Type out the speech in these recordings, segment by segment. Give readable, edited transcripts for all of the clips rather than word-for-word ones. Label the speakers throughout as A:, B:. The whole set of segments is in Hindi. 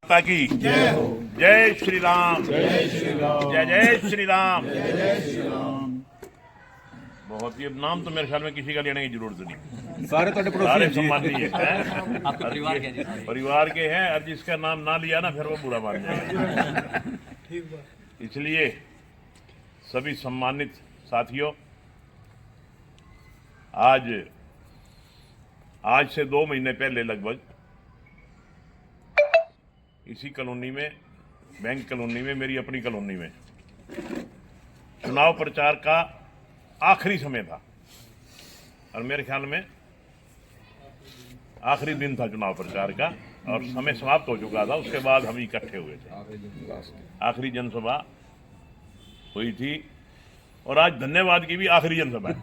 A: माता की जय हो। जय श्री राम।
B: जय श्री राम।
A: जय जय श्री राम।
B: जय श्री राम।
A: बहुत ही नाम तो मेरे ख्याल में किसी का लेने की जरूरत नहीं,
B: सारे तो
A: सारे सम्मानीय हैं।
C: आपके परिवार के जी?
A: परिवार के हैं, और जिसका नाम ना लिया ना फिर वो बुरा मान जाएगा। इसलिए सभी सम्मानित साथियों, आज से 2 महीने पहले लगभग इसी कॉलोनी में, बैंक कॉलोनी में, मेरी अपनी कॉलोनी में चुनाव प्रचार का आखिरी समय था, और मेरे ख्याल में आखिरी दिन था चुनाव प्रचार का, और समय समाप्त हो चुका था। उसके बाद हम इकट्ठे हुए थे, आखिरी जनसभा हुई थी, और आज धन्यवाद की भी आखिरी जनसभा है।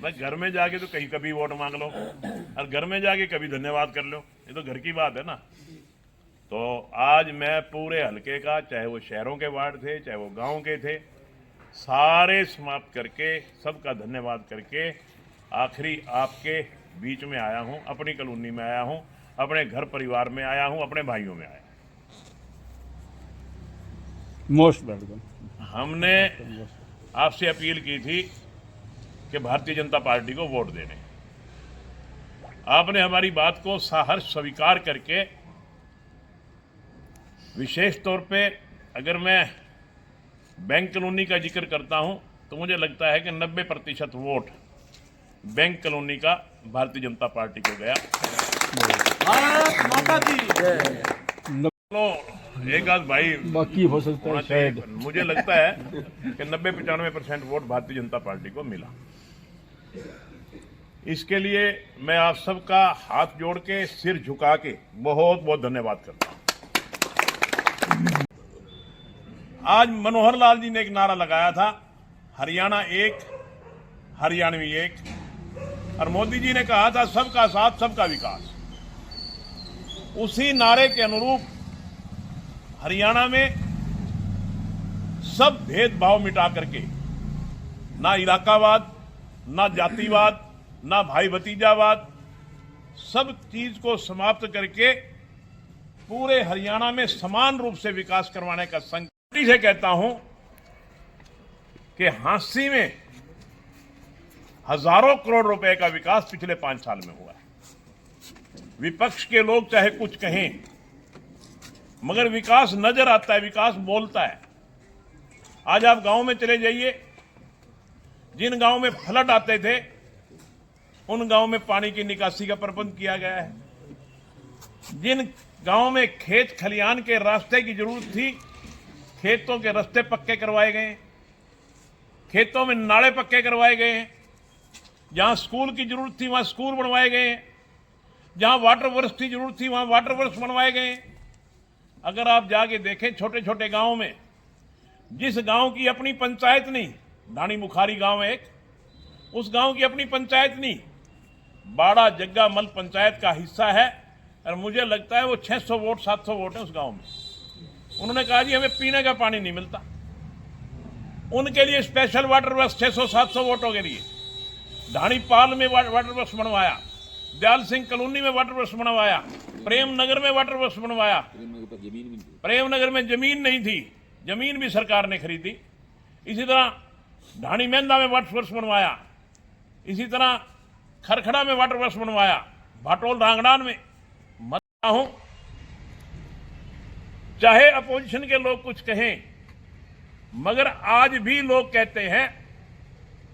A: भाई घर में जाके तो कहीं कभी वोट मांग लो, और घर में जाके कभी धन्यवाद कर लो, ये तो घर की बात है ना। तो आज मैं पूरे हलके का, चाहे वो शहरों के वार्ड थे, चाहे वो गांव के थे, सारे समाप्त करके, सबका धन्यवाद करके आखिरी आपके बीच में आया हूं, अपनी कॉलोनी में आया हूं, अपने घर परिवार में आया हूं, अपने भाइयों में आया।
B: Most welcome.
A: हमने आपसे अपील की थी कि भारतीय जनता पार्टी को वोट देने। आपने हमारी बात को सहर्ष स्वीकार करके, विशेष तौर पे अगर मैं बैंक कॉलोनी का जिक्र करता हूं तो मुझे लगता है कि 90% वोट बैंक कॉलोनी का भारतीय जनता पार्टी को गया।
C: भारत माता की
A: तो एक आध भाई
B: बाकी हो सकता है शायद।
A: मुझे लगता है कि 90-95% वोट भारतीय जनता पार्टी को मिला। इसके लिए मैं आप सबका हाथ जोड़ के, सिर झुका के बहुत बहुत धन्यवाद करता हूं। आज मनोहर लाल जी ने एक नारा लगाया था, हरियाणा एक, हरियाणवी एक, और मोदी जी ने कहा था सबका साथ सबका विकास। उसी नारे के अनुरूप हरियाणा में सब भेदभाव मिटा करके, ना इलाकावाद, ना जातिवाद, ना भाई भतीजावाद, सब चीज को समाप्त करके पूरे हरियाणा में समान रूप से विकास करवाने का संकल्प से कहता हूं कि हांसी में हजारों करोड़ रुपए का विकास पिछले 5 साल में हुआ है। विपक्ष के लोग चाहे कुछ कहें, मगर विकास नजर आता है, विकास बोलता है। आज आप गांव में चले जाइए, जिन गांव में फ्लड आते थे उन गांव में पानी की निकासी का प्रबंध किया गया है। जिन गांव में खेत खलियान के रास्ते की जरूरत थी, खेतों के रास्ते पक्के करवाए गए, खेतों में नाले पक्के करवाए गए हैं। जहां स्कूल की जरूरत थी वहां स्कूल बनवाए गए हैं, जहां वाटर वर्क्स की जरूरत थी वहां वाटर वर्क्स बनवाए गए हैं। अगर आप जाके देखें छोटे छोटे गांव में, जिस गांव की अपनी पंचायत नहीं, धानी मुखारी गांव है एक, उस गांव की अपनी पंचायत नहीं, बाड़ा जग्गा मल पंचायत का हिस्सा है, और मुझे लगता है वो 600 वोट 700 वोट है उस गांव में। उन्होंने कहा जी हमें पीने का पानी नहीं मिलता, उनके लिए स्पेशल वाटर वर्क्स 600-700 वोटों के लिए। धानी पाल में वाटर वर्क्स बनवाया, दयाल सिंह कॉलोनी में वाटर वर्क्स बनवाया, प्रेम नगर में वाटर वर्क्स बनवाया। प्रेम नगर में जमीन नहीं थी, जमीन भी सरकार ने खरीदी। इसी तरह ढाणी मेंदा में वाटर वर्क्स बनवाया, इसी तरह खरखड़ा में वाटर वर्क्स बनवाया, भाटोल रांगड़ान में। मत हूं, चाहे अपोजिशन के लोग कुछ कहें, मगर आज भी लोग कहते हैं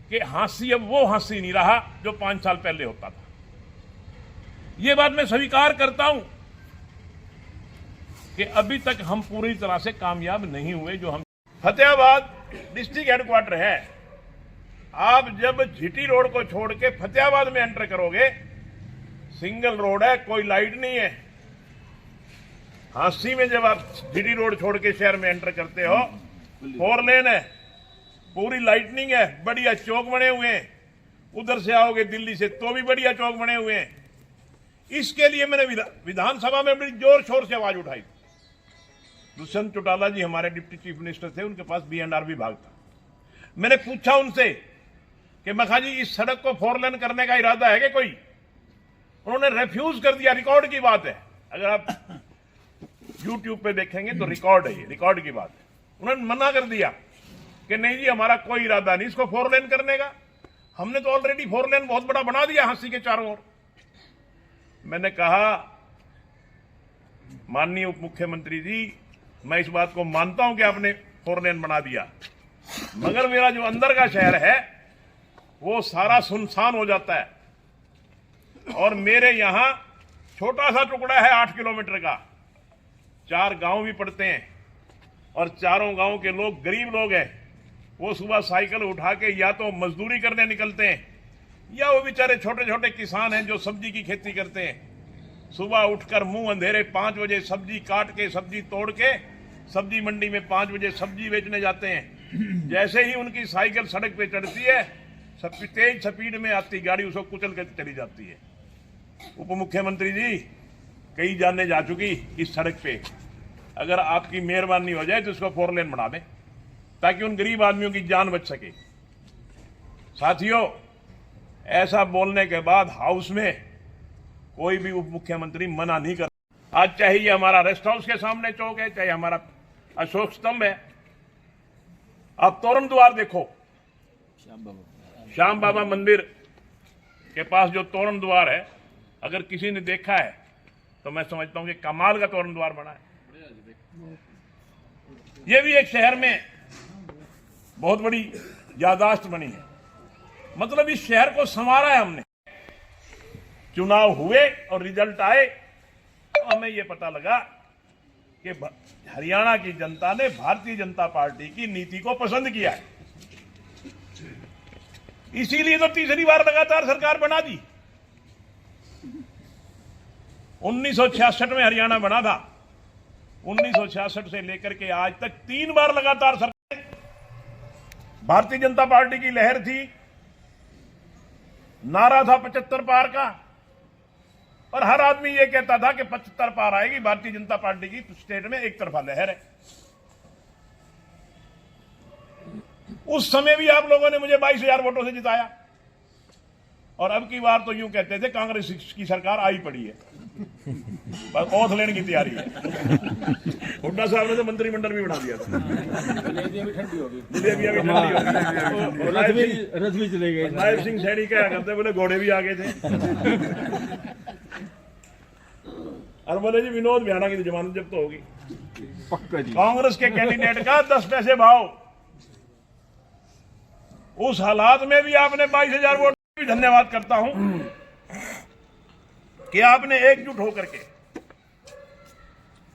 A: कि हांसी अब वो हांसी नहीं रहा जो 5 साल पहले होता था। ये बात मैं स्वीकार करता हूं कि अभी तक हम पूरी तरह से कामयाब नहीं हुए। जो हम फतेहाबाद डिस्ट्रिक्ट हेडक्वार्टर है, आप जब जीटी रोड को छोड़ के फतेहाबाद में एंटर करोगे, सिंगल रोड है, कोई लाइट नहीं है। हांसी में जब आप जीटी रोड छोड़ के शहर में एंटर करते हो, 4 लेन है, पूरी लाइटनिंग है, बढ़िया चौक बने हुए हैं। उधर से आओगे दिल्ली से तो भी बढ़िया चौक बने हुए हैं। इसके लिए मैंने विधानसभा में बड़ी जोर शोर से आवाज उठाई। दुष्यंत चौटाला जी हमारे डिप्टी चीफ मिनिस्टर थे, उनके पास B&R विभाग था। मैंने पूछा उनसे कि मखा जी इस सड़क को 4 लेन करने का इरादा है क्या कोई? उन्होंने रेफ्यूज कर दिया। रिकॉर्ड की बात है, अगर आप यूट्यूब पे देखेंगे तो रिकॉर्ड है, ये रिकॉर्ड की बात है। उन्होंने मना कर दिया कि नहीं जी, हमारा कोई इरादा नहीं इसको 4 लेन करने का, हमने तो ऑलरेडी 4 लेन बहुत बड़ा बना दिया हांसी के चारों ओर। मैंने कहा माननीय उप मुख्यमंत्री जी, मैं इस बात को मानता हूं कि आपने 4 लेन बना दिया, मगर मेरा जो अंदर का शहर है वो सारा सुनसान हो जाता है, और मेरे यहां छोटा सा टुकड़ा है 8 किलोमीटर का, 4 गांव भी पड़ते हैं, और चारों गांव के लोग गरीब लोग हैं। वो सुबह साइकिल उठा के या तो मजदूरी करने निकलते हैं, या वो बेचारे छोटे छोटे किसान हैं जो सब्जी की खेती करते हैं। सुबह उठकर मुंह अंधेरे 5 बजे सब्जी काट के, सब्जी तोड़ के सब्जी मंडी में 5 बजे सब्जी बेचने जाते हैं। जैसे ही उनकी साइकिल सड़क पे चढ़ती है, तेज स्पीड में आती गाड़ी उसको कुचल कर चली जाती है। उप मुख्यमंत्री जी, कई जाने जा चुकी इस सड़क पे, अगर आपकी मेहरबानी हो जाए तो इसको 4 लेन बना दें ताकि उन गरीब आदमियों की जान बच सके। साथियों, ऐसा बोलने के बाद हाउस में कोई भी उप मुख्यमंत्री मना नहीं कर। आज चाहे ये हमारा रेस्ट हाउस के सामने चौक है, चाहे हमारा अशोक स्तंभ है, आप तोरण द्वार देखो, श्याम बाबा मंदिर के पास जो तोरण द्वार है, अगर किसी ने देखा है तो मैं समझता हूं कि कमाल का तोरण द्वार बना है। ये भी एक शहर में बहुत बड़ी याददाश्त बनी है, मतलब इस शहर को संवारा है हमने। चुनाव हुए और रिजल्ट आए तो हमें यह पता लगा कि हरियाणा की जनता ने भारतीय जनता पार्टी की नीति को पसंद किया है, इसीलिए तो तीसरी बार लगातार सरकार बना दी। 1966 में हरियाणा बना था, 1966 से लेकर के आज तक 3 बार लगातार सरकार। भारतीय जनता पार्टी की लहर थी, नारा था 75 पार का, और हर आदमी यह कहता था कि 75 पार आएगी। भारतीय जनता पार्टी की स्टेट में एक तरफा लहर है। उस समय भी आप लोगों ने मुझे 22,000 वोटों से जिताया, और अब की बार तो यूं कहते थे कांग्रेस की सरकार आई पड़ी है, बस औथ लेने की तैयारी है। हुड्डा साहब ने तो मंत्रिमंडल भी बना दिया था, जलेबियां भी ठंडी हो गई,
B: रस भी चले गए।
A: नायब सिंह सैनी क्या करते, बोले घोड़े भी आ गए थे। और बोले जी विनोद बिहाना की जमानत जब्त होगी।
B: पक्का जी।
A: कांग्रेस के कैंडिडेट का 10 पैसे भाव, उस हालात में भी आपने 22,000 वोट। भी धन्यवाद करता हूं कि आपने एकजुट होकर के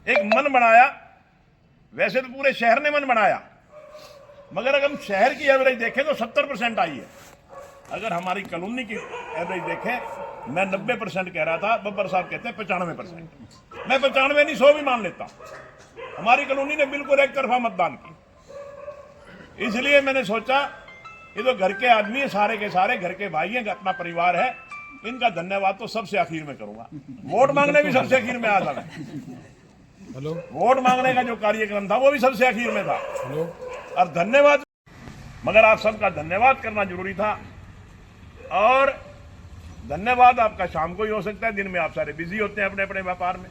A: एक मन बनाया। वैसे तो पूरे शहर ने मन बनाया, मगर अगर हम शहर की एवरेज देखें तो 70% आई है। अगर हमारी कॉलोनी की एवरेज देखें, मैं 90% कह रहा था, बब्बर साहब कहते हैं 95%। मैं 95 नहीं 100 भी मान लेता। हमारी कॉलोनी ने बिल्कुल एक तरफा मतदान की, इसलिए मैंने सोचा ये तो घर के आदमी है, सारे के सारे घर के भाई हैं, अपना परिवार है, इनका धन्यवाद तो सबसे आखिर में करूंगा। वोट मांगने भी सबसे आखिर में आता है।
B: हेलो,
A: वोट मांगने का जो कार्यक्रम था वो भी सबसे आखिर में था। हेलो, और धन्यवाद, मगर आप सबका धन्यवाद करना जरूरी था। और धन्यवाद आपका शाम को ही हो सकता है, दिन में आप सारे बिजी होते हैं अपने अपने व्यापार में,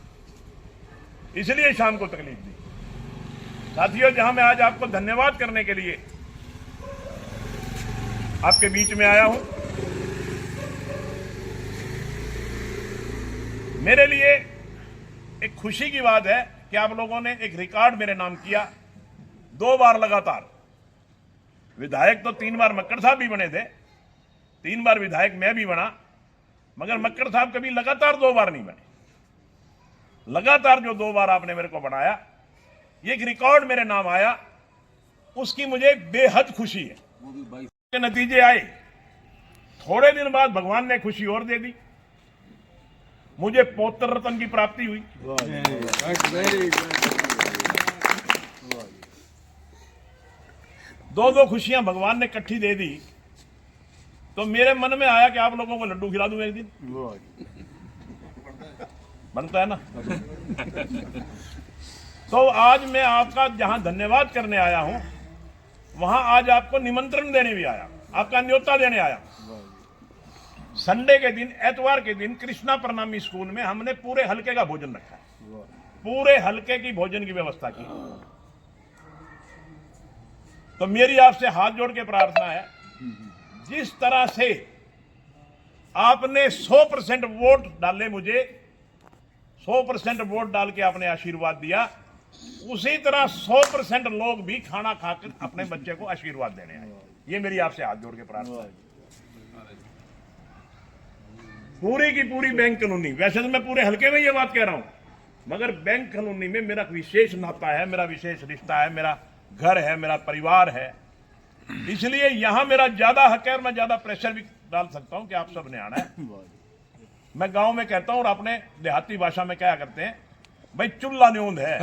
A: इसलिए शाम को तकलीफ दी। साथियों, जहां मैं आज आपको धन्यवाद करने के लिए आपके बीच में आया हूं, मेरे लिए एक खुशी की बात है कि आप लोगों ने एक रिकॉर्ड मेरे नाम किया। 2 बार लगातार विधायक, तो 3 बार मक्कड़ साहब भी बने थे, 3 बार विधायक मैं भी बना, मगर मक्कड़ साहब कभी लगातार 2 बार नहीं बने। लगातार जो 2 बार आपने मेरे को बनाया, ये एक रिकॉर्ड मेरे नाम आया, उसकी मुझे बेहद खुशी है। के नतीजे आए, थोड़े दिन बाद भगवान ने खुशी और दे दी, मुझे पौत्र रत्न की प्राप्ति हुई। 2 खुशियां भगवान ने इकट्ठी दे दी, तो मेरे मन में आया कि आप लोगों को लड्डू खिला दूं एक दिन। बनता है ना। तो आज मैं आपका जहां धन्यवाद करने आया हूं, वहां आज आपको निमंत्रण देने भी आया, आपका न्योता देने आया। संडे के दिन, एतवार के दिन कृष्णा प्रणामी स्कूल में हमने पूरे हलके का भोजन रखा है, पूरे हलके की भोजन की व्यवस्था की। तो मेरी आपसे हाथ जोड़ के प्रार्थना है, जिस तरह से आपने 100% वोट डाले, मुझे 100% वोट डाल के आपने आशीर्वाद दिया, उसी तरह 100% लोग भी खाना खाकर अपने बच्चे को आशीर्वाद देने आए। ये मेरी आपसे हाथ जोड़ के प्रार्थना है। पूरी की पूरी बैंक कानूनी, वैसे तो मैं पूरे हल्के में ये बात कह रहा हूं, मगर बैंक कानूनी में मेरा विशेष नाता है, मेरा विशेष रिश्ता है, मेरा घर है, मेरा परिवार है, इसलिए यहां मेरा ज्यादा हक है और मैं ज्यादा प्रेशर भी डाल सकता हूं कि आप सब ने आना है। मैं गांव में कहता हूं और अपने देहाती भाषा में क्या करते हैं, भाई चुल्ला न्यूंद है।